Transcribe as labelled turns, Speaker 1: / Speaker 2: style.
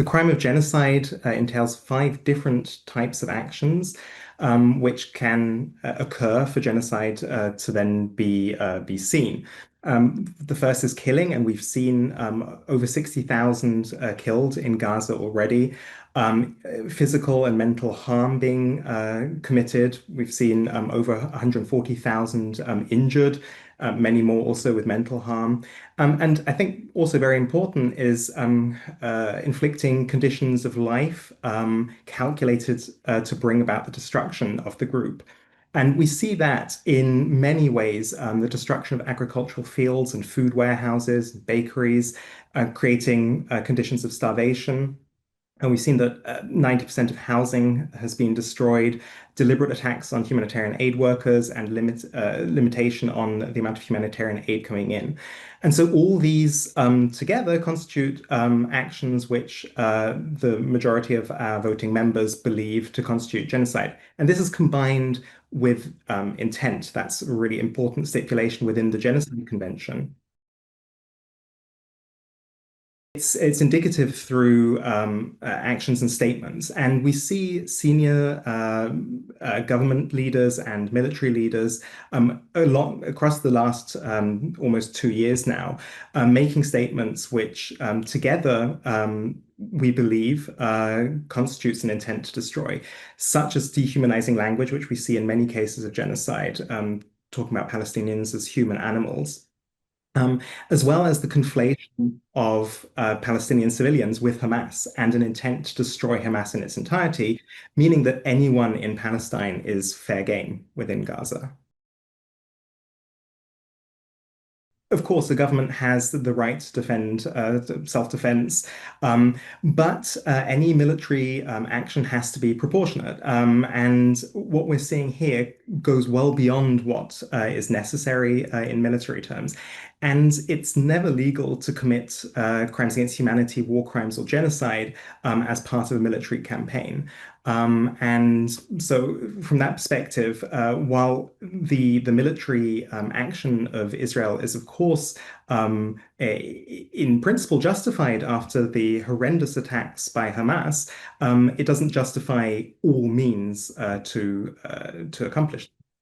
Speaker 1: the crime of genocide entails 5 different types of actions which can occur for genocide to then be seen. The first is killing, and we've seen over 60,000 killed in Gaza already. Physical and mental harm being committed. We've seen over 140,000 injured, many more also with mental harm. And I think also very important is inflicting conditions of life calculated to bring about the destruction of the group. And we see that in many ways, the destruction of agricultural fields and food warehouses, bakeries, creating conditions of starvation. And we've seen that 90% of housing has been destroyed, deliberate attacks on humanitarian aid workers, and limitation on the amount of humanitarian aid coming in. And so all these together constitute actions which the majority of our voting members believe to constitute genocide. And this is combined with intent. That's a really important stipulation within the Genocide Convention. It's indicative through actions and statements, and we see senior government leaders and military leaders across the last almost 2 years now, making statements which together we believe constitutes an intent to destroy, such as dehumanizing language, which we see in many cases of genocide, talking about Palestinians as human animals. As well as the conflation of Palestinian civilians with Hamas and an intent to destroy Hamas in its entirety, meaning that anyone in Palestine is fair game within Gaza. Of course, the government has the right to defend self-defense, but any military action has to be proportionate. And what we're seeing here goes well beyond what is necessary in military terms. And it's never legal to commit crimes against humanity, war crimes, or genocide as part of a military campaign. And so from that perspective, while the military action of Israel is, of course, in principle justified after the horrendous attacks by Hamas, it doesn't justify all means to accomplish.